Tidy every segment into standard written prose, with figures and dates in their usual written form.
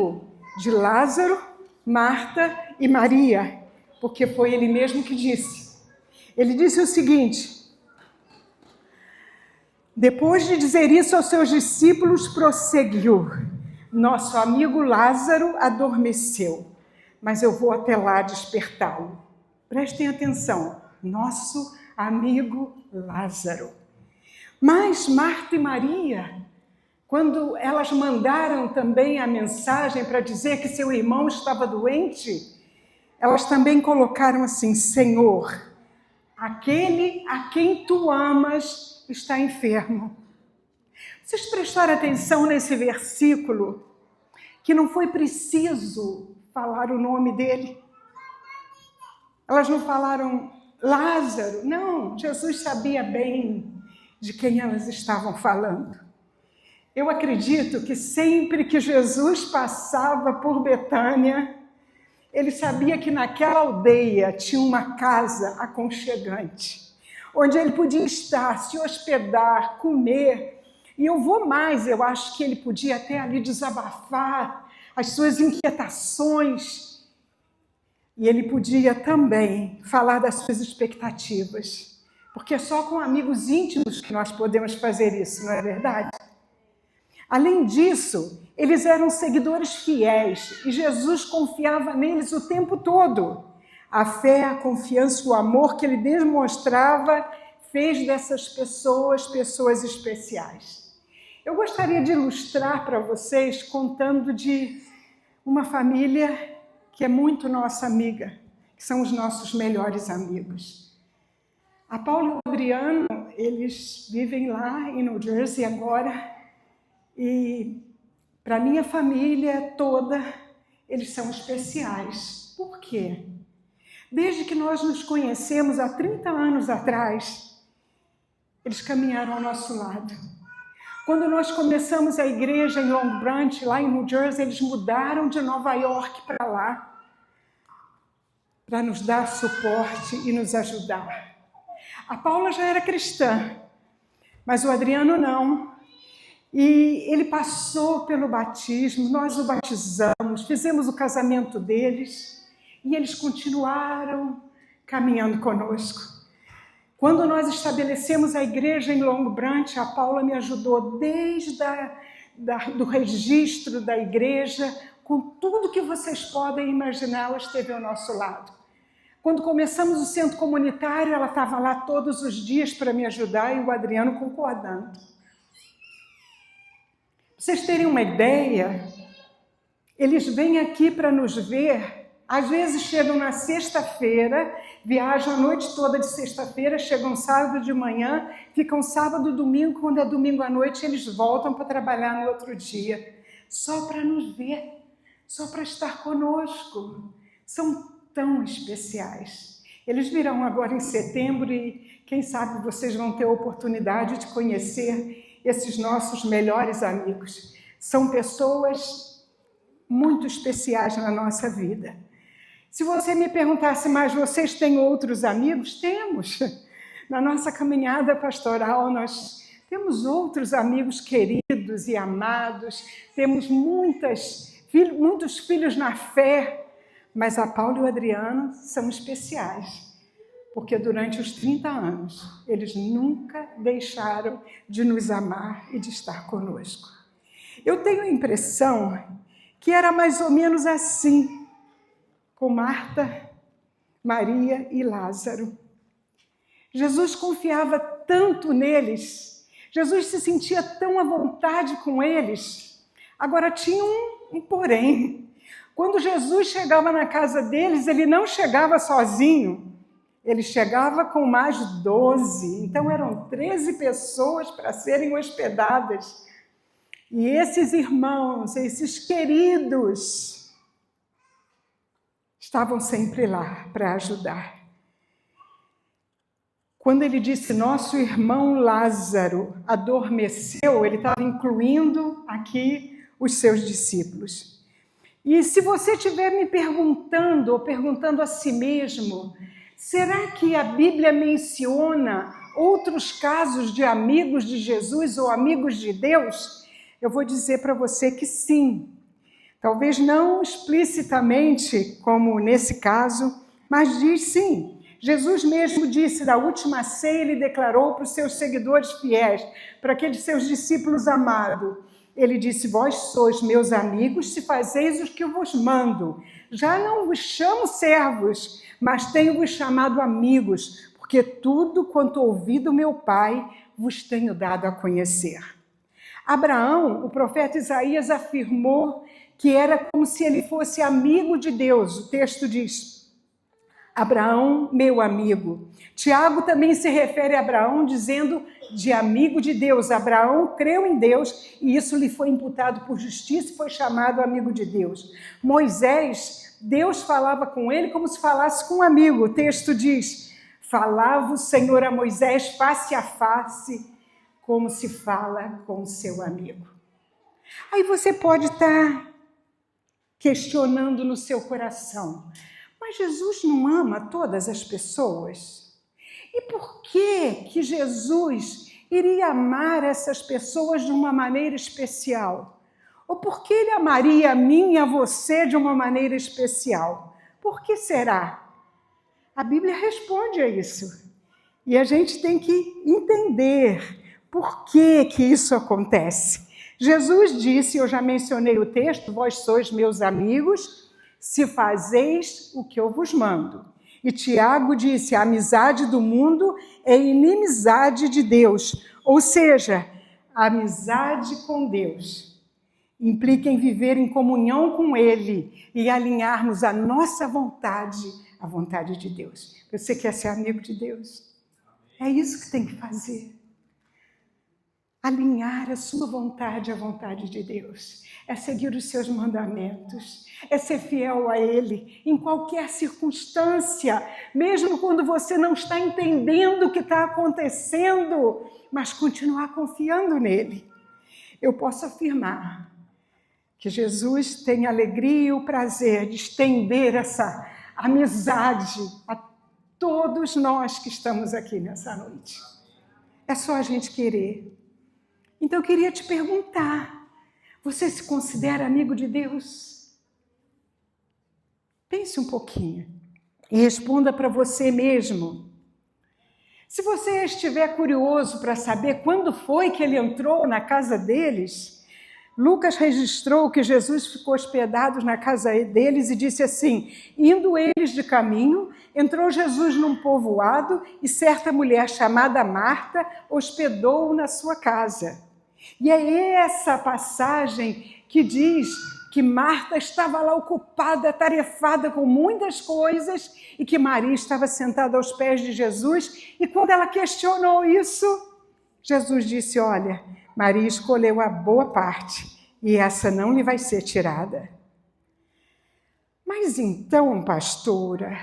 amigo de Lázaro, Marta e Maria, porque foi ele mesmo que disse. Ele disse o seguinte: depois de dizer isso aos seus discípulos, prosseguiu: nosso amigo Lázaro adormeceu, mas eu vou até lá despertá-lo. Prestem atenção, nosso amigo Lázaro. Mas Marta e Maria, quando elas mandaram também a mensagem para dizer que seu irmão estava doente, elas também colocaram assim: Senhor, aquele a quem tu amas está enfermo. Vocês prestaram atenção nesse versículo, que não foi preciso falar o nome dele? Elas não falaram Lázaro, não, Jesus sabia bem de quem elas estavam falando. Eu acredito que sempre que Jesus passava por Betânia, ele sabia que naquela aldeia tinha uma casa aconchegante, onde ele podia estar, se hospedar, comer. E eu vou mais, eu acho que ele podia até ali desabafar as suas inquietações. E ele podia também falar das suas expectativas, porque é só com amigos íntimos que nós podemos fazer isso, não é verdade? Além disso, eles eram seguidores fiéis e Jesus confiava neles o tempo todo. A fé, a confiança, o amor que ele demonstrava fez dessas pessoas pessoas especiais. Eu gostaria de ilustrar para vocês contando de uma família que é muito nossa amiga, que são os nossos melhores amigos. A Paula e o Adriano, eles vivem lá em New Jersey agora, e para a minha família toda, eles são especiais. Por quê? Desde que nós nos conhecemos há 30 anos atrás, eles caminharam ao nosso lado. Quando nós começamos a igreja em Long Branch, lá em New Jersey, eles mudaram de Nova York para lá, para nos dar suporte e nos ajudar. A Paula já era cristã, mas o Adriano não. E ele passou pelo batismo, nós o batizamos, fizemos o casamento deles e eles continuaram caminhando conosco. Quando nós estabelecemos a igreja em Long Branch, a Paula me ajudou desde do registro da igreja, com tudo que vocês podem imaginar, ela esteve ao nosso lado. Quando começamos o centro comunitário, ela estava lá todos os dias para me ajudar e o Adriano concordando. Pra vocês terem uma ideia, eles vêm aqui para nos ver, às vezes chegam na sexta-feira, viajam a noite toda de sexta-feira, chegam sábado de manhã, ficam sábado, domingo, quando é domingo à noite eles voltam para trabalhar no outro dia, só para nos ver, só para estar conosco. São tão especiais. Eles virão agora em setembro e quem sabe vocês vão ter a oportunidade de conhecer esses nossos melhores amigos. São pessoas muito especiais na nossa vida. Se você me perguntasse, mas vocês têm outros amigos? Temos. Na nossa caminhada pastoral, nós temos outros amigos queridos e amados, temos muitos filhos na fé, mas a Paula e o Adriano são especiais. Porque durante os 30 anos, eles nunca deixaram de nos amar e de estar conosco. Eu tenho a impressão que era mais ou menos assim, com Marta, Maria e Lázaro. Jesus confiava tanto neles, Jesus se sentia tão à vontade com eles. Agora tinha um porém. Quando Jesus chegava na casa deles, ele não chegava sozinho. Ele chegava com mais 12, então eram 13 pessoas para serem hospedadas. E esses irmãos, esses queridos, estavam sempre lá para ajudar. Quando ele disse, nosso irmão Lázaro adormeceu, ele estava incluindo aqui os seus discípulos. E se você estiver me perguntando, ou perguntando a si mesmo, será que a Bíblia menciona outros casos de amigos de Jesus ou amigos de Deus? Eu vou dizer para você que sim. Talvez não explicitamente, como nesse caso, mas diz sim. Jesus mesmo disse, na última ceia, ele declarou para os seus seguidores fiéis, para aqueles seus discípulos amados, ele disse, vós sois meus amigos se fazeis o que eu vos mando. Já não vos chamo servos, mas tenho-vos chamado amigos, porque tudo quanto ouvi do meu Pai vos tenho dado a conhecer. Abraão, o profeta Isaías afirmou que era como se ele fosse amigo de Deus. O texto diz, Abraão, meu amigo. Tiago também se refere a Abraão dizendo de amigo de Deus. Abraão creu em Deus e isso lhe foi imputado por justiça e foi chamado amigo de Deus. Moisés, Deus falava com ele como se falasse com um amigo. O texto diz, falava o Senhor a Moisés face a face, como se fala com o seu amigo. Aí você pode estar questionando no seu coração, mas Jesus não ama todas as pessoas? E por que Jesus iria amar essas pessoas de uma maneira especial? Ou por que ele amaria a mim e a você de uma maneira especial? Por que será? A Bíblia responde a isso. E a gente tem que entender por que isso acontece. Jesus disse, eu já mencionei o texto, vós sois meus amigos, se fazeis o que eu vos mando. E Tiago disse, a amizade do mundo é inimizade de Deus. Ou seja, a amizade com Deus implica em viver em comunhão com Ele e alinharmos a nossa vontade à vontade de Deus. Você quer ser amigo de Deus? É isso que tem que fazer. Alinhar a sua vontade à vontade de Deus. É seguir os seus mandamentos. É ser fiel a Ele em qualquer circunstância. Mesmo quando você não está entendendo o que está acontecendo, mas continuar confiando nele. Eu posso afirmar que Jesus tem a alegria e o prazer de estender essa amizade a todos nós que estamos aqui nessa noite. É só a gente querer. Então eu queria te perguntar, você se considera amigo de Deus? Pense um pouquinho e responda para você mesmo. Se você estiver curioso para saber quando foi que ele entrou na casa deles, Lucas registrou que Jesus ficou hospedado na casa deles e disse assim, indo eles de caminho, entrou Jesus num povoado e certa mulher chamada Marta hospedou-o na sua casa. E é essa passagem que diz que Marta estava lá ocupada, atarefada com muitas coisas e que Maria estava sentada aos pés de Jesus. E quando ela questionou isso, Jesus disse, olha, Maria escolheu a boa parte e essa não lhe vai ser tirada. Mas então, pastora,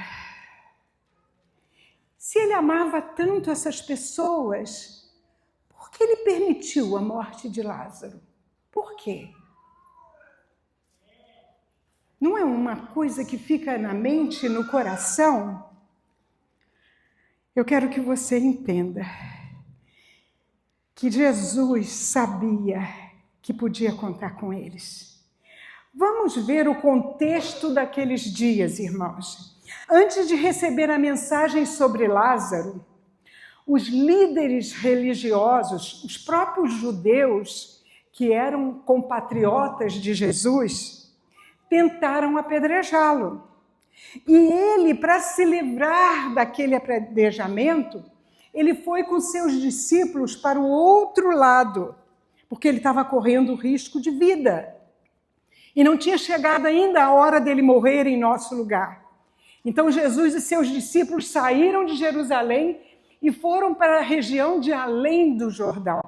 se ele amava tanto essas pessoas, por que ele permitiu a morte de Lázaro? Por quê? Não é uma coisa que fica na mente, no coração? Eu quero que você entenda que Jesus sabia que podia contar com eles. Vamos ver o contexto daqueles dias, irmãos. Antes de receber a mensagem sobre Lázaro, os líderes religiosos, os próprios judeus, que eram compatriotas de Jesus, tentaram apedrejá-lo. E ele, para se livrar daquele apedrejamento, ele foi com seus discípulos para o outro lado, porque ele estava correndo risco de vida. E não tinha chegado ainda a hora dele morrer em nosso lugar. Então Jesus e seus discípulos saíram de Jerusalém e foram para a região de além do Jordão.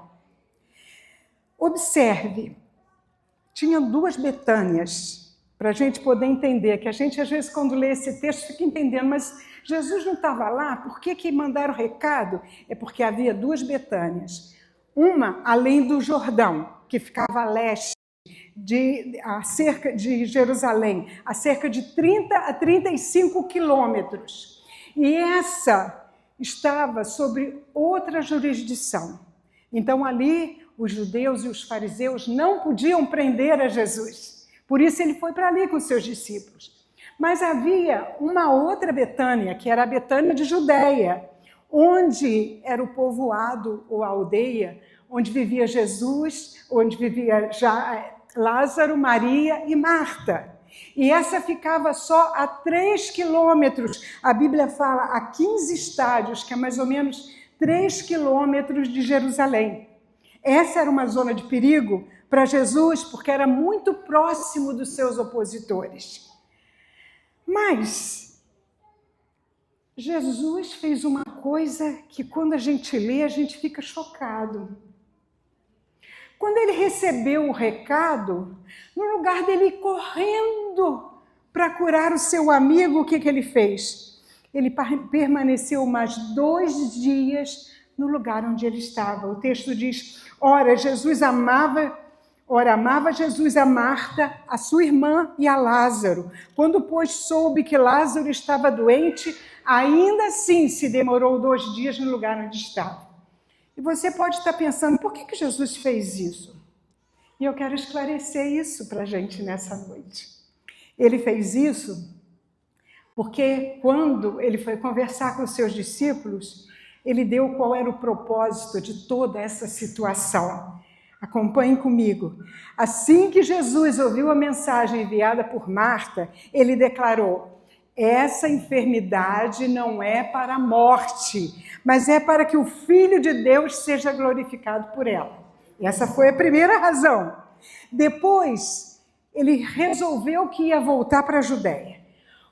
Observe, tinha 2 Betânias, para a gente poder entender, que a gente às vezes quando lê esse texto fica entendendo, mas Jesus não estava lá, por que mandaram recado? É porque havia 2 Betânias, uma além do Jordão, que ficava a leste, cerca de Jerusalém, a cerca de 30 a 35 quilômetros. E essa estava sobre outra jurisdição. Então ali os judeus e os fariseus não podiam prender a Jesus, Por isso ele foi para ali com seus discípulos. Mas havia uma outra Betânia, que era a Betânia de Judeia, onde era o povoado ou a aldeia, onde vivia Jesus, onde vivia Lázaro, Maria e Marta. E essa ficava só a 3 quilômetros, a Bíblia fala a 15 estádios, que é mais ou menos 3 quilômetros de Jerusalém. Essa era uma zona de perigo para Jesus, porque era muito próximo dos seus opositores. Mas Jesus fez uma coisa que quando a gente lê, a gente fica chocado. Quando ele recebeu o recado, no lugar dele ir correndo para curar o seu amigo, o que ele fez? Ele permaneceu mais 2 dias no lugar onde ele estava. O texto diz, ora amava Jesus a Marta, a sua irmã e a Lázaro. Quando, pois, soube que Lázaro estava doente, ainda assim se demorou 2 dias no lugar onde estava. E você pode estar pensando, por que Jesus fez isso? E eu quero esclarecer isso para a gente nessa noite. Ele fez isso porque quando ele foi conversar com os seus discípulos, ele deu qual era o propósito de toda essa situação. Acompanhem comigo. Assim que Jesus ouviu a mensagem enviada por Marta, ele declarou, essa enfermidade não é para a morte, mas é para que o Filho de Deus seja glorificado por ela. Essa foi a primeira razão. Depois, ele resolveu que ia voltar para a Judéia.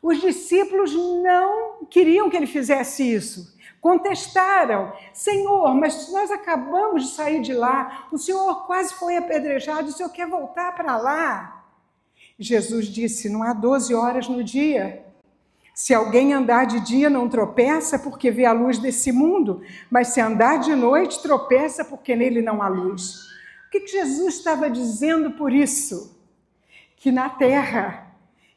Os discípulos não queriam que ele fizesse isso. Contestaram, Senhor, mas nós acabamos de sair de lá, o Senhor quase foi apedrejado, o Senhor quer voltar para lá? Jesus disse, não há 12 horas no dia. Se alguém andar de dia não tropeça porque vê a luz desse mundo, mas se andar de noite tropeça porque nele não há luz. O que Jesus estava dizendo por isso? Que na terra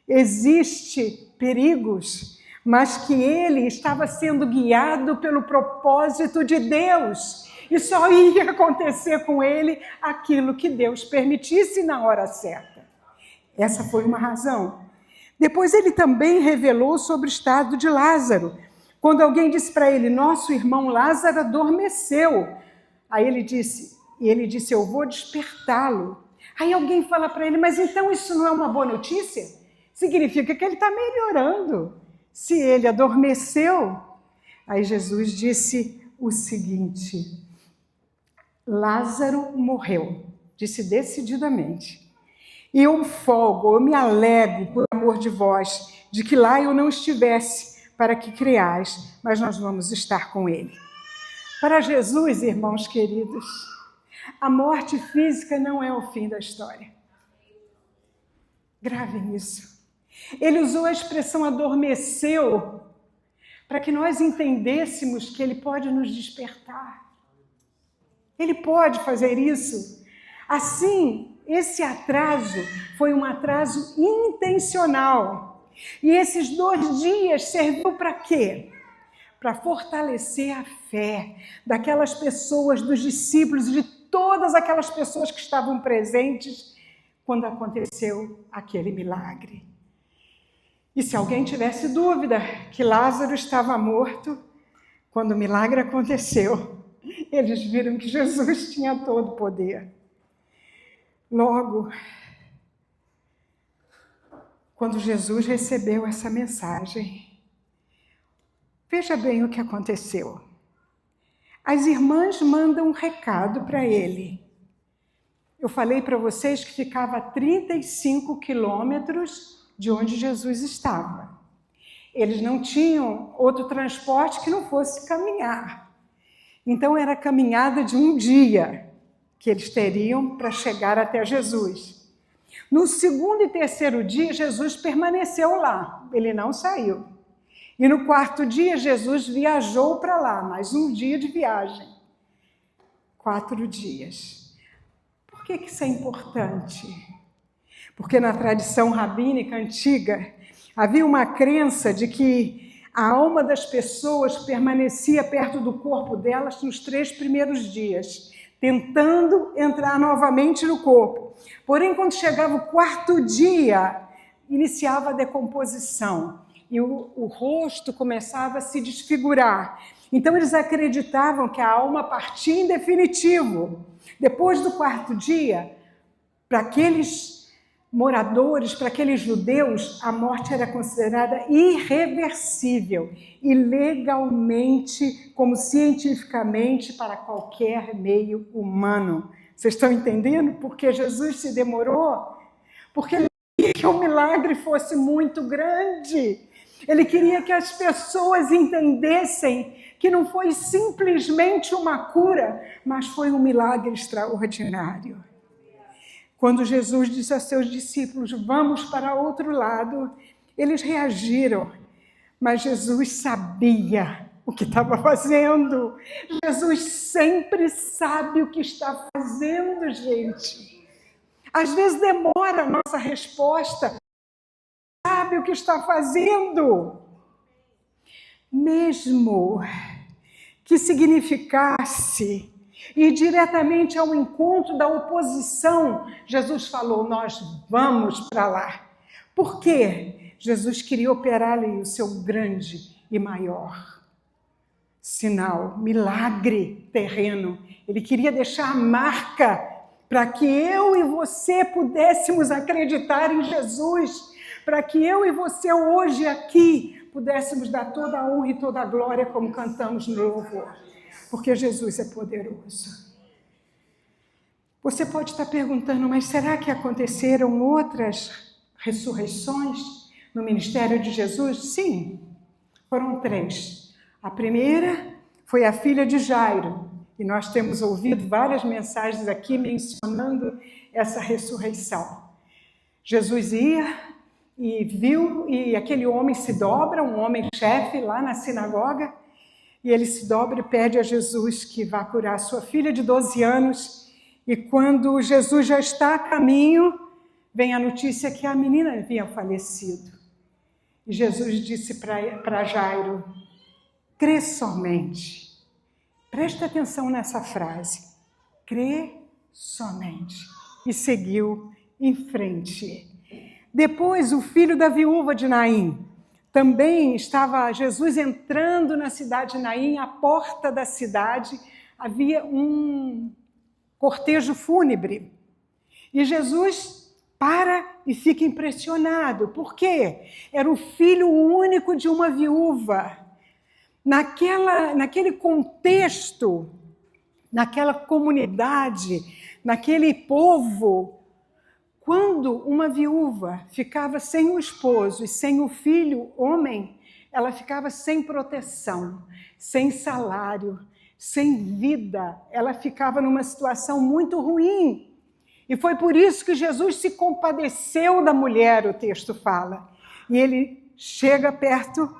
existe perigos, mas que ele estava sendo guiado pelo propósito de Deus. E só ia acontecer com ele aquilo que Deus permitisse na hora certa. Essa foi uma razão. Depois ele também revelou sobre o estado de Lázaro. Quando alguém disse para ele, nosso irmão Lázaro adormeceu. Aí ele disse, eu vou despertá-lo. Aí alguém fala para ele, mas então isso não é uma boa notícia? Significa que ele está melhorando. Se ele adormeceu. Aí Jesus disse o seguinte, Lázaro morreu, disse decididamente. E eu folgo, eu me alegro por amor de vós, de que lá eu não estivesse, para que creais, mas nós vamos estar com ele. Para Jesus, irmãos queridos, a morte física não é o fim da história. Gravem isso. Ele usou a expressão adormeceu, para que nós entendêssemos que ele pode nos despertar. Ele pode fazer isso. Assim, esse atraso foi um atraso intencional. E esses 2 dias serviu para quê? Para fortalecer a fé daquelas pessoas, dos discípulos e de todas aquelas pessoas que estavam presentes quando aconteceu aquele milagre. E se alguém tivesse dúvida que Lázaro estava morto, quando o milagre aconteceu, eles viram que Jesus tinha todo o poder. Logo, quando Jesus recebeu essa mensagem, veja bem o que aconteceu. As irmãs mandam um recado para ele. Eu falei para vocês que ficava a 35 quilômetros de onde Jesus estava. Eles não tinham outro transporte que não fosse caminhar. Então era a caminhada de 1 dia que eles teriam para chegar até Jesus. No 2º e 3º dia, Jesus permaneceu lá, ele não saiu. E no 4º dia, Jesus viajou para lá, mais 1 dia de viagem. 4 dias. Por que isso é importante? Porque na tradição rabínica antiga, havia uma crença de que a alma das pessoas permanecia perto do corpo delas nos 3 primeiros dias. tentando entrar novamente no corpo. Porém, quando chegava o quarto dia, iniciava a decomposição e o rosto começava a se desfigurar. Então, eles acreditavam que a alma partia em definitivo. Depois do quarto dia, para aqueles moradores, para aqueles judeus, a morte era considerada irreversível e legalmente, como cientificamente, para qualquer meio humano. Vocês estão entendendo por que Jesus se demorou? Porque ele queria que o milagre fosse muito grande. Ele queria que as pessoas entendessem que não foi simplesmente uma cura, mas foi um milagre extraordinário. Quando Jesus disse a seus discípulos, vamos para outro lado, eles reagiram. Mas Jesus sabia o que estava fazendo. Jesus sempre sabe o que está fazendo, gente. Às vezes demora a nossa resposta. Sabe o que está fazendo. Mesmo que significasse ir diretamente ao encontro da oposição, Jesus falou, nós vamos para lá. Por quê? Jesus queria operar ali o seu grande e maior sinal, milagre terreno. Ele queria deixar a marca para que eu e você pudéssemos acreditar em Jesus, para que eu e você hoje aqui pudéssemos dar toda a honra e toda a glória como cantamos no louvor. Porque Jesus é poderoso. Você pode estar perguntando, mas será que aconteceram outras ressurreições no ministério de Jesus? Sim, foram 3. A primeira foi a filha de Jairo, e nós temos ouvido várias mensagens aqui mencionando essa ressurreição. Jesus ia e viu, e aquele homem se dobra, um homem-chefe lá na sinagoga, e ele se dobra e pede a Jesus que vá curar sua filha de 12 anos. E quando Jesus já está a caminho, vem a notícia que a menina havia falecido. E Jesus disse para Jairo, crê somente. Presta atenção nessa frase. Crê somente. E seguiu em frente. Depois, o filho da viúva de Naim. Também estava Jesus entrando na cidade de Naim, à porta da cidade havia um cortejo fúnebre. E Jesus para e fica impressionado. Por quê? Era o filho único de uma viúva. Naquele contexto, naquela comunidade, naquele povo, quando uma viúva ficava sem o esposo e sem o filho homem, ela ficava sem proteção, sem salário, sem vida. Ela ficava numa situação muito ruim. E foi por isso que Jesus se compadeceu da mulher, o texto fala. E ele chega perto,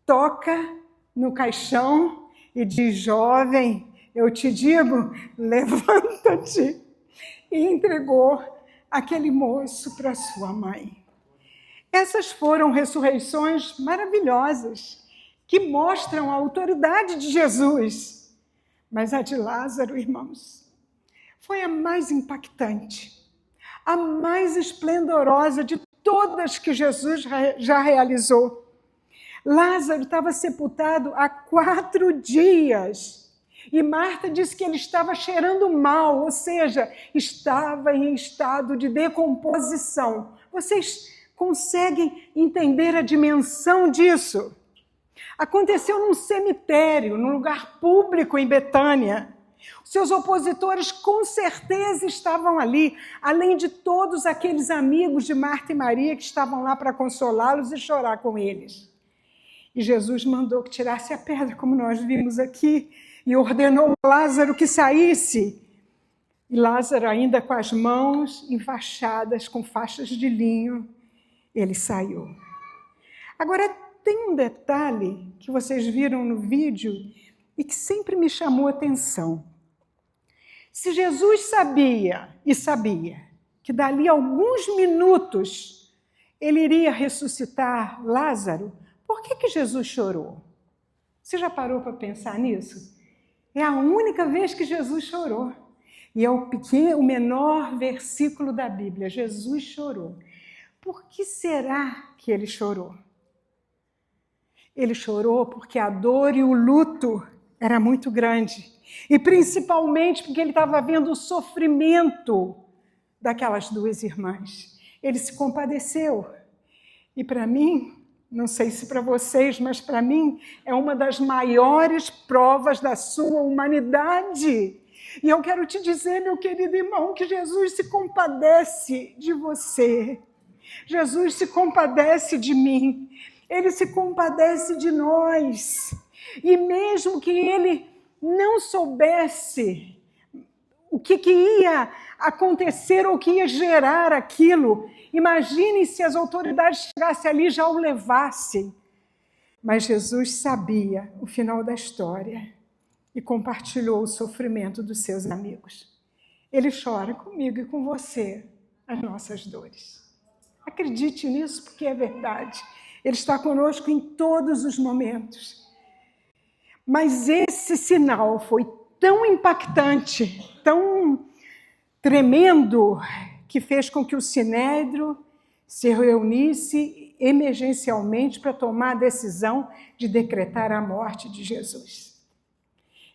toca no caixão e diz, jovem, eu te digo, levanta-te. E entregou aquele moço para sua mãe. Essas foram ressurreições maravilhosas, que mostram a autoridade de Jesus. Mas a de Lázaro, irmãos, foi a mais impactante, a mais esplendorosa de todas que Jesus já realizou. Lázaro estava sepultado há 4 dias. E Marta disse que ele estava cheirando mal, ou seja, estava em estado de decomposição. Vocês conseguem entender a dimensão disso? Aconteceu num cemitério, num lugar público em Betânia. Seus opositores com certeza estavam ali, além de todos aqueles amigos de Marta e Maria que estavam lá para consolá-los e chorar com eles. E Jesus mandou que tirasse a pedra, como nós vimos aqui, e ordenou a Lázaro que saísse. E Lázaro, ainda com as mãos enfaixadas, com faixas de linho, ele saiu. Agora, tem um detalhe que vocês viram no vídeo e que sempre me chamou a atenção. Se Jesus sabia que dali a alguns minutos ele iria ressuscitar Lázaro, por que Jesus chorou? Você já parou para pensar nisso? É a única vez que Jesus chorou. E é o menor versículo da Bíblia. Jesus chorou. Por que será que ele chorou? Ele chorou porque a dor e o luto era muito grande. E principalmente porque ele estava vendo o sofrimento daquelas duas irmãs. Ele se compadeceu. E para mim, não sei se para vocês, mas para mim é uma das maiores provas da sua humanidade. E eu quero te dizer, meu querido irmão, que Jesus se compadece de você. Jesus se compadece de mim. Ele se compadece de nós. E mesmo que ele não soubesse o que ia acontecer ou o que ia gerar aquilo, imagine se as autoridades chegassem ali e já o levassem. Mas Jesus sabia o final da história e compartilhou o sofrimento dos seus amigos. Ele chora comigo e com você as nossas dores. Acredite nisso, porque é verdade. Ele está conosco em todos os momentos. Mas esse sinal foi tão impactante, tão tremendo, que fez com que o Sinédrio se reunisse emergencialmente para tomar a decisão de decretar a morte de Jesus.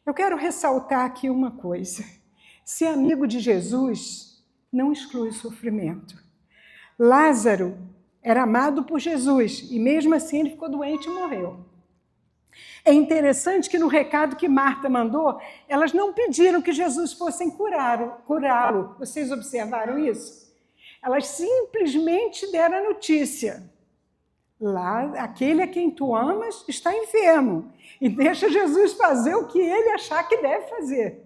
Eu quero ressaltar aqui uma coisa. Ser amigo de Jesus não exclui o sofrimento. Lázaro era amado por Jesus e mesmo assim ele ficou doente e morreu. É interessante que no recado que Marta mandou, elas não pediram que Jesus fosse curá-lo. Vocês observaram isso? Elas simplesmente deram a notícia. Lá, aquele a quem tu amas está enfermo. E deixa Jesus fazer o que ele achar que deve fazer.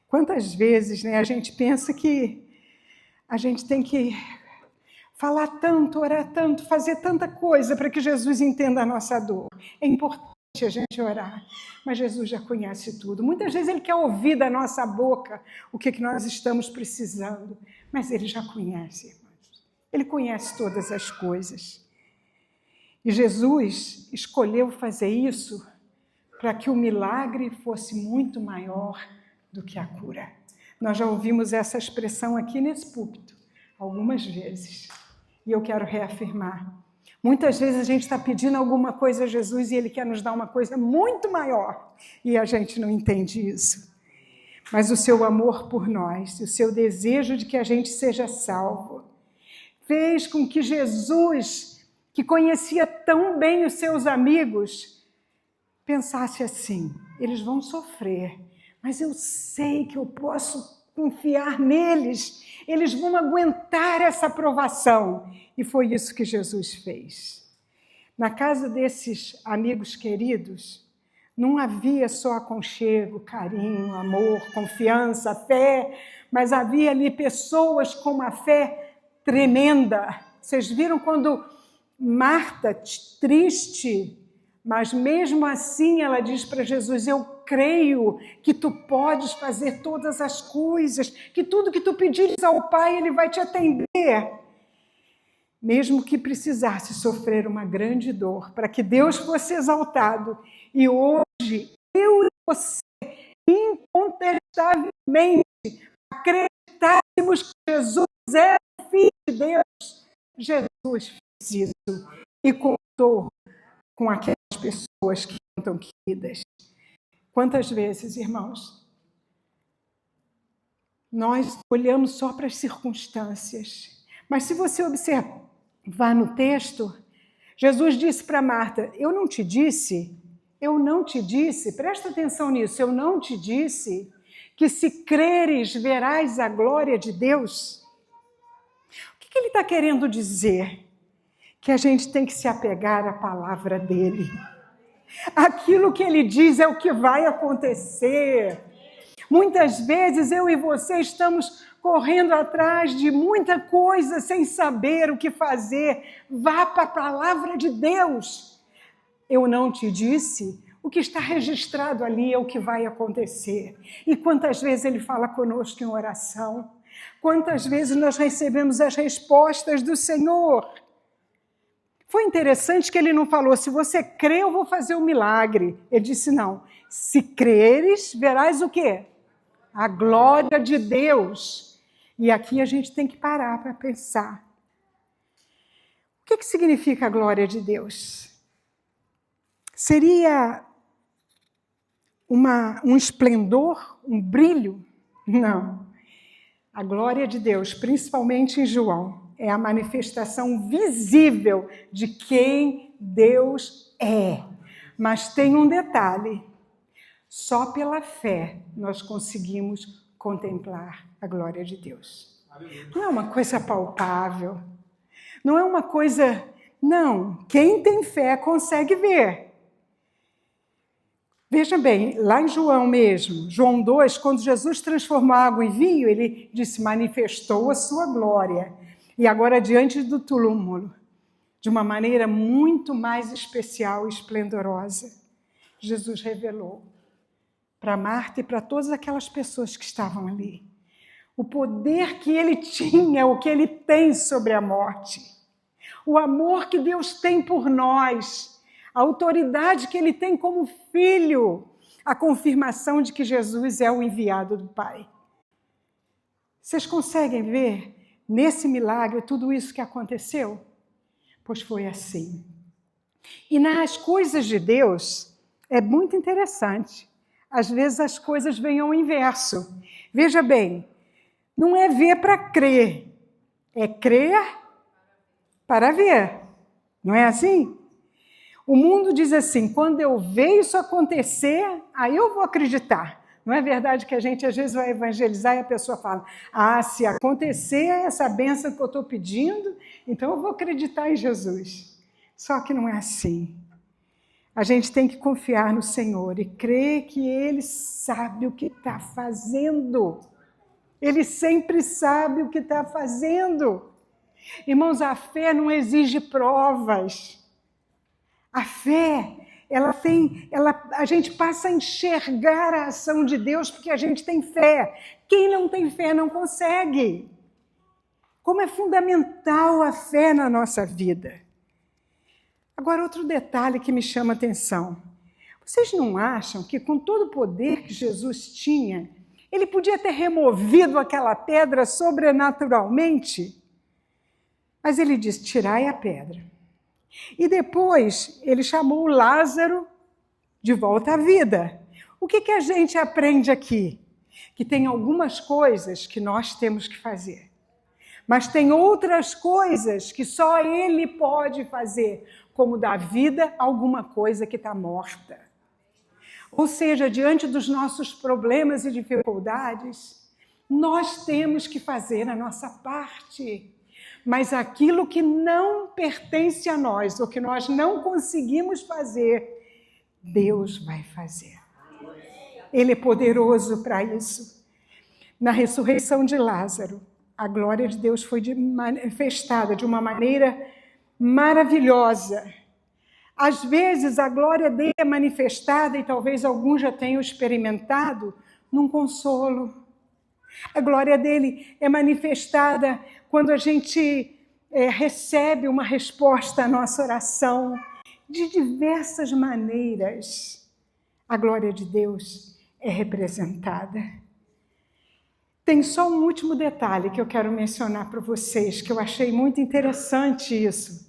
Quantas vezes, né, a gente pensa que a gente tem que falar tanto, orar tanto, fazer tanta coisa para que Jesus entenda a nossa dor. É importante a gente orar, mas Jesus já conhece tudo. Muitas vezes ele quer ouvir da nossa boca o que nós estamos precisando, mas ele já conhece, irmãos. Ele conhece todas as coisas. E Jesus escolheu fazer isso para que o milagre fosse muito maior do que a cura. Nós já ouvimos essa expressão aqui nesse púlpito algumas vezes, e eu quero reafirmar. Muitas vezes a gente está pedindo alguma coisa a Jesus e ele quer nos dar uma coisa muito maior, e a gente não entende isso. Mas o seu amor por nós, o seu desejo de que a gente seja salvo, fez com que Jesus, que conhecia tão bem os seus amigos, pensasse assim: eles vão sofrer, mas eu sei que eu posso confiar neles, eles vão aguentar essa provação. E foi isso que Jesus fez. Na casa desses amigos queridos, não havia só aconchego, carinho, amor, confiança, fé, mas havia ali pessoas com uma fé tremenda. Vocês viram quando Marta, triste, mas mesmo assim ela diz para Jesus: eu creio que tu podes fazer todas as coisas, que tudo que tu pedires ao Pai, ele vai te atender. Mesmo que precisasse sofrer uma grande dor, para que Deus fosse exaltado. E hoje, eu e você, incontestavelmente, acreditássemos que Jesus é o Filho de Deus. Jesus fez isso e contou com aquelas pessoas que estão queridas. Quantas vezes, irmãos, nós olhamos só para as circunstâncias. Mas se você observar no texto, Jesus disse para Marta: eu não te disse, presta atenção nisso, eu não te disse que se creres verás a glória de Deus? O que ele está querendo dizer? Que a gente tem que se apegar à palavra dele. Aquilo que ele diz é o que vai acontecer. Muitas vezes eu e você estamos correndo atrás de muita coisa sem saber o que fazer. Vá para a palavra de Deus. Eu não te disse, o que está registrado ali é o que vai acontecer. E quantas vezes ele fala conosco em oração? Quantas vezes nós recebemos as respostas do Senhor? Foi interessante que ele não falou, se você crê, eu vou fazer um milagre. Ele disse, não, se creres, verás o quê? A glória de Deus. E aqui a gente tem que parar para pensar. O que significa a glória de Deus? Seria um esplendor, um brilho? Não. A glória de Deus, principalmente em João, é a manifestação visível de quem Deus é. Mas tem um detalhe: só pela fé nós conseguimos contemplar a glória de Deus. Não é uma coisa palpável, não é uma coisa... Não, quem tem fé consegue ver. Veja bem, lá em João mesmo, João 2, quando Jesus transformou a água em vinho, ele disse, manifestou a sua glória. E agora, diante do túmulo, de uma maneira muito mais especial e esplendorosa, Jesus revelou para Marta e para todas aquelas pessoas que estavam ali o poder que ele tinha, o que ele tem sobre a morte, o amor que Deus tem por nós, a autoridade que ele tem como filho, a confirmação de que Jesus é o enviado do Pai. Vocês conseguem ver nesse milagre tudo isso que aconteceu? Pois foi assim. E nas coisas de Deus é muito interessante. Às vezes as coisas vêm ao inverso. Veja bem, não é ver para crer, é crer para ver. Não é assim? O mundo diz assim, quando eu ver isso acontecer, aí eu vou acreditar. Não é verdade que a gente às vezes vai evangelizar e a pessoa fala, se acontecer essa bênção que eu estou pedindo, então eu vou acreditar em Jesus. Só que não é assim. A gente tem que confiar no Senhor e crer que Ele sabe o que está fazendo. Ele sempre sabe o que está fazendo. Irmãos, a fé não exige provas. A fé, a gente passa a enxergar a ação de Deus porque a gente tem fé. Quem não tem fé não consegue. Como é fundamental a fé na nossa vida. Agora, outro detalhe que me chama a atenção. Vocês não acham que com todo o poder que Jesus tinha, ele podia ter removido aquela pedra sobrenaturalmente? Mas ele disse, tirai a pedra. E depois ele chamou Lázaro de volta à vida. O que a gente aprende aqui? Que tem algumas coisas que nós temos que fazer. Mas tem outras coisas que só Ele pode fazer, como dar vida a alguma coisa que está morta. Ou seja, diante dos nossos problemas e dificuldades, nós temos que fazer a nossa parte. Mas aquilo que não pertence a nós, ou que nós não conseguimos fazer, Deus vai fazer. Ele é poderoso para isso. Na ressurreição de Lázaro, a glória de Deus foi manifestada de uma maneira maravilhosa. Às vezes a glória dele é manifestada, e talvez alguns já tenham experimentado, num consolo. A glória dele é manifestada quando a gente recebe uma resposta à nossa oração. De diversas maneiras, a glória de Deus é representada. Tem só um último detalhe que eu quero mencionar para vocês, que eu achei muito interessante isso.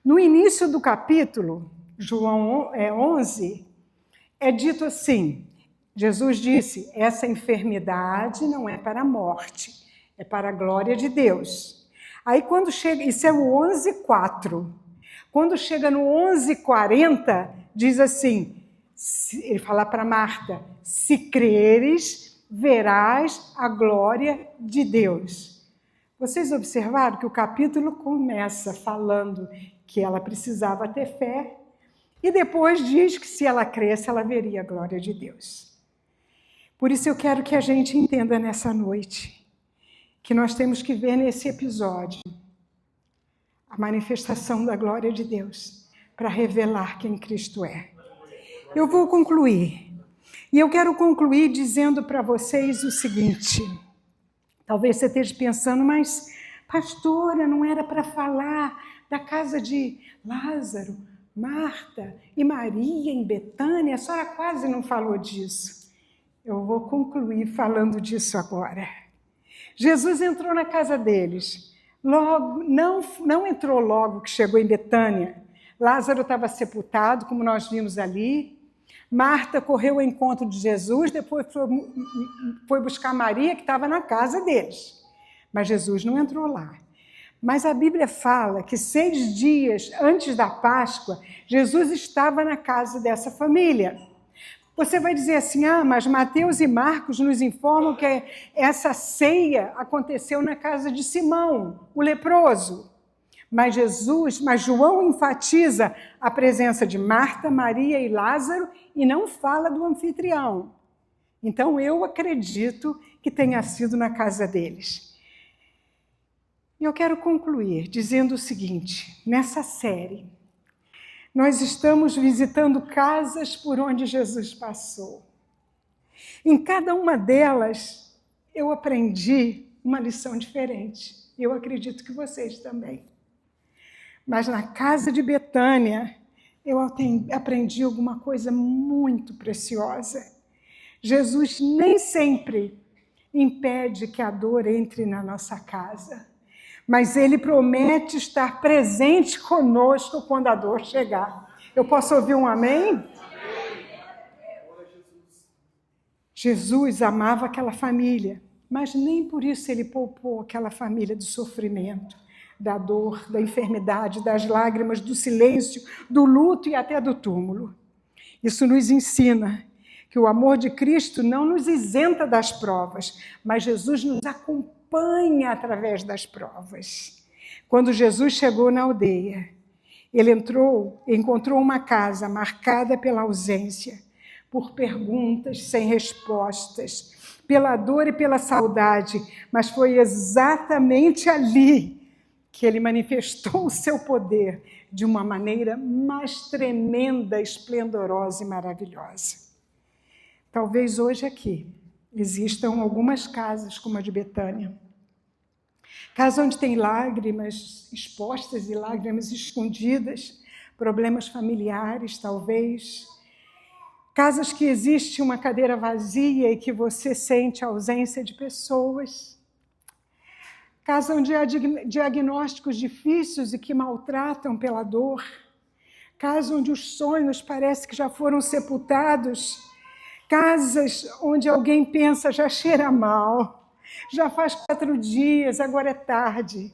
No início do capítulo, João 11, é dito assim, Jesus disse, essa enfermidade não é para a morte, é para a glória de Deus. Aí quando chega, isso é o 11:4. Quando chega no 11:40, diz assim, ele fala para Marta, se creres, verás a glória de Deus. Vocês observaram que o capítulo começa falando que ela precisava ter fé, e depois diz que se ela cresce, ela veria a glória de Deus. Por isso eu quero que a gente entenda nessa noite, que nós temos que ver nesse episódio a manifestação da glória de Deus, para revelar quem Cristo é. Eu vou concluir, e eu quero concluir dizendo para vocês o seguinte, talvez você esteja pensando, mas pastora, não era para falar da casa de Lázaro, Marta e Maria em Betânia. A senhora quase não falou disso. Eu vou concluir falando disso agora. Jesus entrou na casa deles. Logo, não entrou logo que chegou em Betânia. Lázaro estava sepultado, como nós vimos ali. Marta correu ao encontro de Jesus, depois foi buscar Maria, que estava na casa deles. Mas Jesus não entrou lá. Mas a Bíblia fala que 6 dias antes da Páscoa, Jesus estava na casa dessa família. Você vai dizer assim, mas Mateus e Marcos nos informam que essa ceia aconteceu na casa de Simão, o leproso. Mas João enfatiza a presença de Marta, Maria e Lázaro e não fala do anfitrião. Então eu acredito que tenha sido na casa deles. E eu quero concluir dizendo o seguinte, nessa série, nós estamos visitando casas por onde Jesus passou. Em cada uma delas, eu aprendi uma lição diferente. Eu acredito que vocês também. Mas na casa de Betânia, eu aprendi alguma coisa muito preciosa. Jesus nem sempre impede que a dor entre na nossa casa, mas Ele promete estar presente conosco quando a dor chegar. Eu posso ouvir um amém? Jesus amava aquela família, mas nem por isso Ele poupou aquela família do sofrimento, da dor, da enfermidade, das lágrimas, do silêncio, do luto e até do túmulo. Isso nos ensina que o amor de Cristo não nos isenta das provas, mas Jesus nos acompanha através das provas. Quando Jesus chegou na aldeia, ele encontrou uma casa marcada pela ausência, por perguntas sem respostas, pela dor e pela saudade, mas foi exatamente ali que ele manifestou o seu poder de uma maneira mais tremenda, esplendorosa e maravilhosa. Talvez hoje aqui existam algumas casas como a de Betânia. Casa onde tem lágrimas expostas e lágrimas escondidas, problemas familiares, talvez. Casas que existe uma cadeira vazia e que você sente a ausência de pessoas. Casa onde há diagnósticos difíceis e que maltratam pela dor. Casa onde os sonhos parecem que já foram sepultados. Casas onde alguém pensa, já cheira mal, já faz 4 dias, agora é tarde.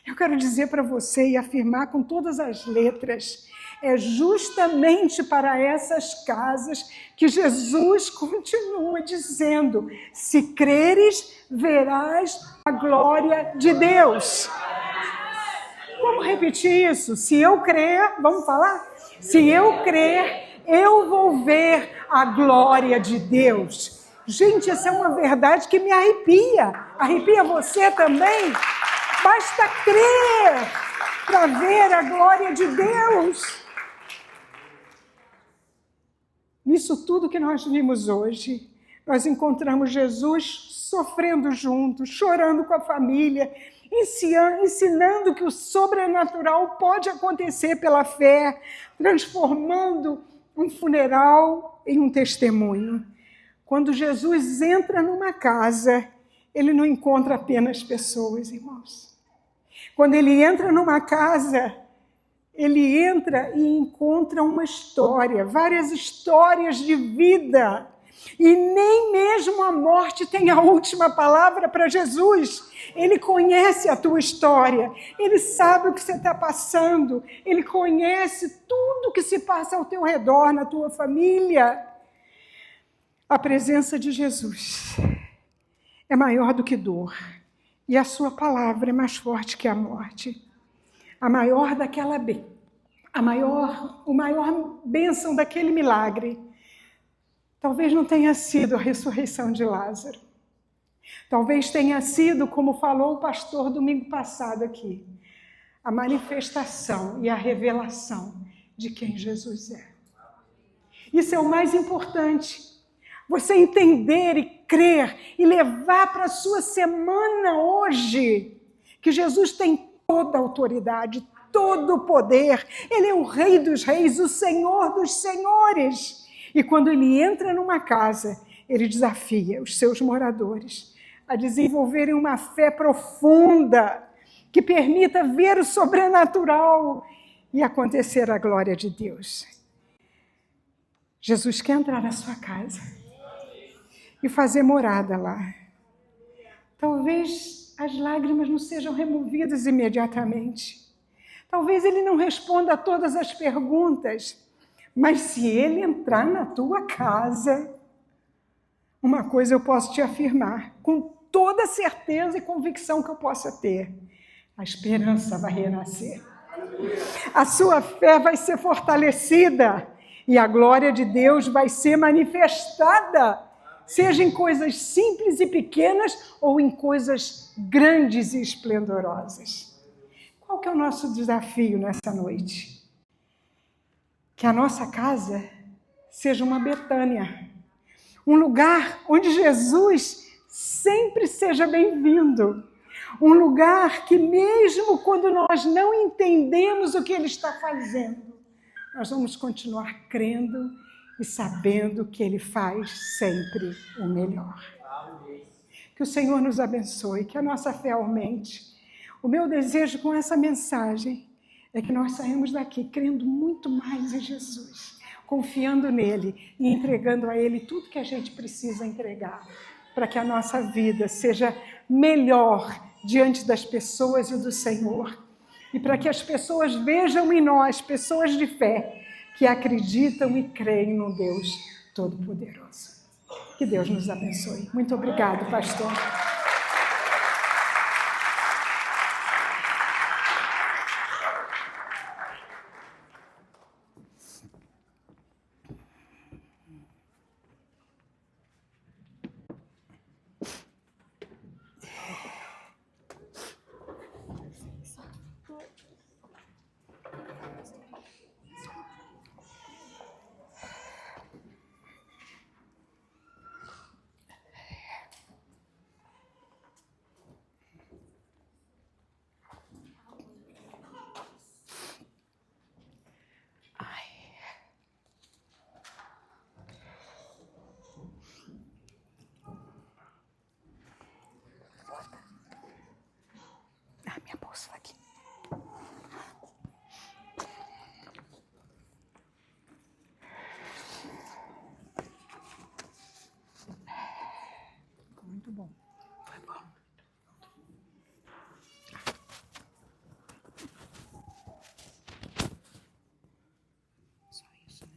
Eu quero dizer para você e afirmar com todas as letras, é justamente para essas casas que Jesus continua dizendo, se creres, verás a glória de Deus. Vamos repetir isso? Se eu crer, vamos falar? Se eu crer, eu vou ver a glória de Deus. Gente, essa é uma verdade que me arrepia. Arrepia você também? Basta crer para ver a glória de Deus. Nisso tudo que nós vimos hoje, nós encontramos Jesus sofrendo junto, chorando com a família, ensinando que o sobrenatural pode acontecer pela fé, transformando um funeral em um testemunho. Quando Jesus entra numa casa, ele não encontra apenas pessoas, irmãos. Quando ele entra numa casa, ele entra e encontra uma história, várias histórias de vida. E nem mesmo a morte tem a última palavra para Jesus. Ele conhece a tua história, ele sabe o que você está passando, ele conhece tudo que se passa ao teu redor, na tua família. A presença de Jesus é maior do que dor, e a sua palavra é mais forte que a morte. A maior bênção daquele milagre talvez não tenha sido a ressurreição de Lázaro. Talvez tenha sido, como falou o pastor domingo passado aqui, a manifestação e a revelação de quem Jesus é. Isso é o mais importante. Você entender e crer e levar para a sua semana hoje que Jesus tem toda a autoridade, todo o poder. Ele é o Rei dos Reis, o Senhor dos Senhores. E quando ele entra numa casa, ele desafia os seus moradores a desenvolverem uma fé profunda que permita ver o sobrenatural e acontecer a glória de Deus. Jesus quer entrar na sua casa e fazer morada lá. Talvez as lágrimas não sejam removidas imediatamente. Talvez ele não responda a todas as perguntas. Mas se ele entrar na tua casa, uma coisa eu posso te afirmar, com toda certeza e convicção que eu possa ter: a esperança vai renascer. A sua fé vai ser fortalecida e a glória de Deus vai ser manifestada, seja em coisas simples e pequenas ou em coisas grandes e esplendorosas. Qual que é o nosso desafio nessa noite? Que a nossa casa seja uma Betânia, um lugar onde Jesus sempre seja bem-vindo, um lugar que mesmo quando nós não entendemos o que Ele está fazendo, nós vamos continuar crendo e sabendo que Ele faz sempre o melhor. Que o Senhor nos abençoe, que a nossa fé aumente. O meu desejo com essa mensagem é que nós saímos daqui crendo muito mais em Jesus, confiando nele e entregando a Ele tudo que a gente precisa entregar, para que a nossa vida seja melhor diante das pessoas e do Senhor, e para que as pessoas vejam em nós pessoas de fé, que acreditam e creem no Deus Todo-Poderoso. Que Deus nos abençoe. Muito obrigado, pastor. Minha bolsa aqui. Muito bom. Foi bom. Só isso, né?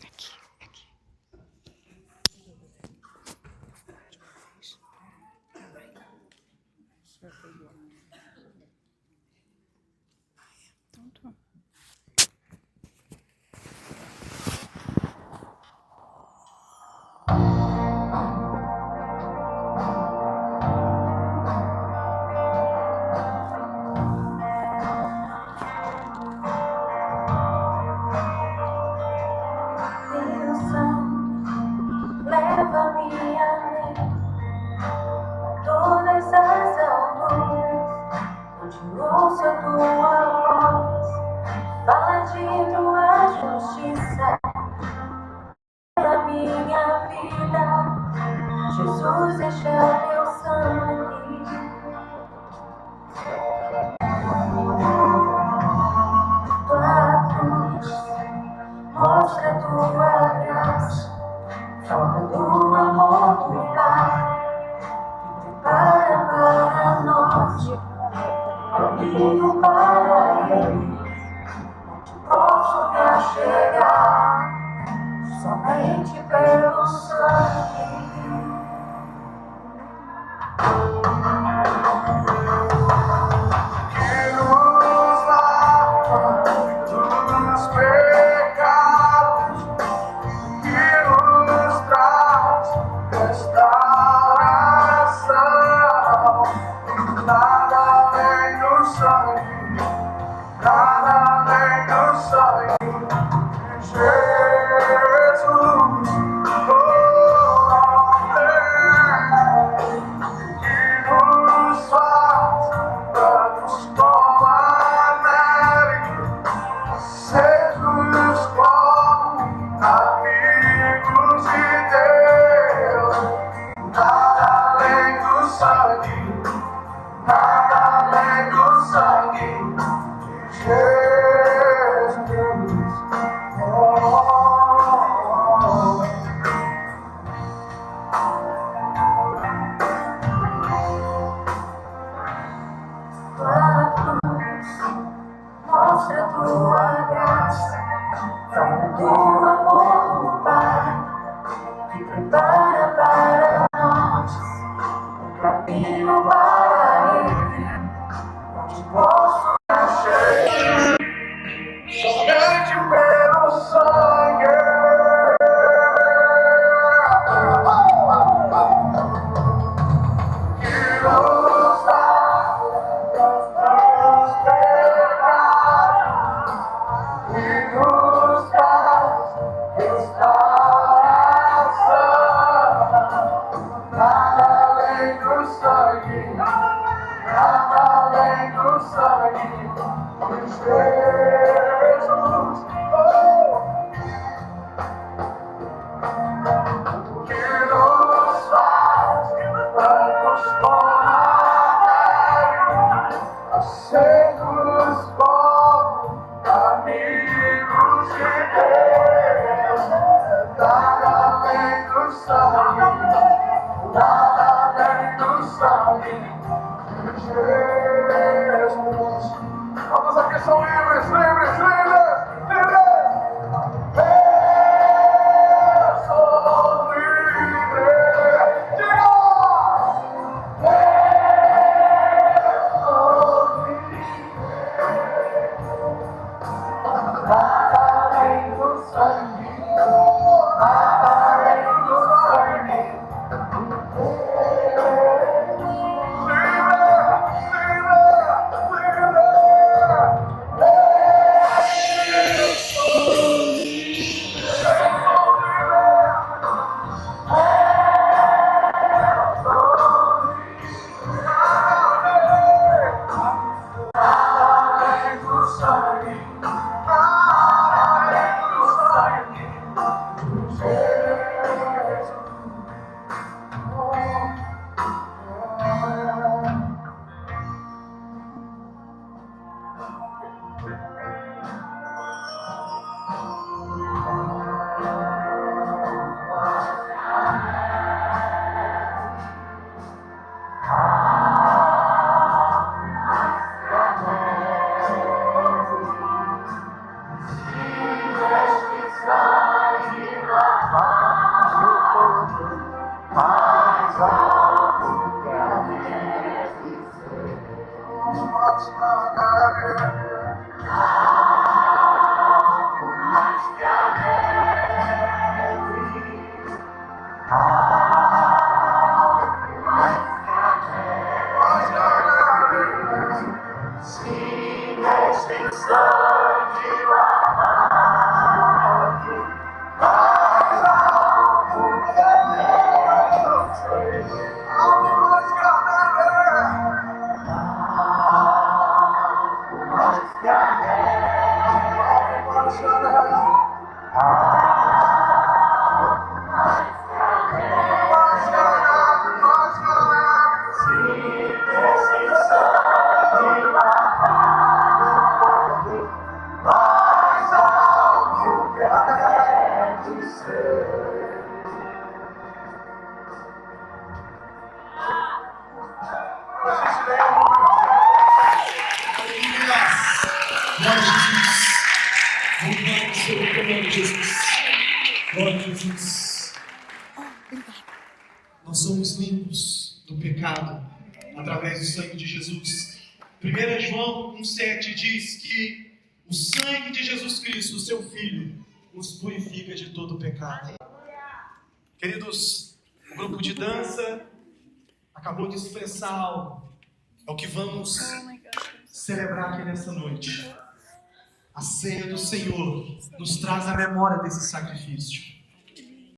Aqui. Pronto. Leva-me além todas as alturas, onde ouço a tua voz, fala de tua justiça pela minha vida. Jesus, deixa teu sangue. Tua cruz mostra a tua graça, forma do amor do Pai, para nós, caminho para Ele, onde posso me achegar, somente pelo sangue. Que nos lava dos pecados, que nos traz restauração. Nada além do sangue, nada além do sangue de Jesus. Que nos faz Mostra tua graça, fala do amor do Pai, que prepara para nós um caminho para Ele, onde posso achar somente pelo sangue. Que nos dá dos pecados e nos traz restauração. Nada além do sangue, nada além do sangue de Jesus. Que nos faz brancos como a neve, aceitos como amigos de Deus. Nada além do sangue, nada além do sangue de Jesus. Todos aqui são livres, livres, livres, livres. Eu sou livre. Diga! Eu sou livre. Nada além do sangue, nada além do sangue. Glória a Jesus. Nós somos limpos do pecado através do sangue de Jesus. 1 João 1,7 diz que o sangue de Jesus Cristo, o seu Filho, nos purifica de todo o pecado. Queridos, o grupo de dança acabou de expressar algo. É o que vamos celebrar aqui nessa noite. A ceia do Senhor nos traz a memória desse sacrifício.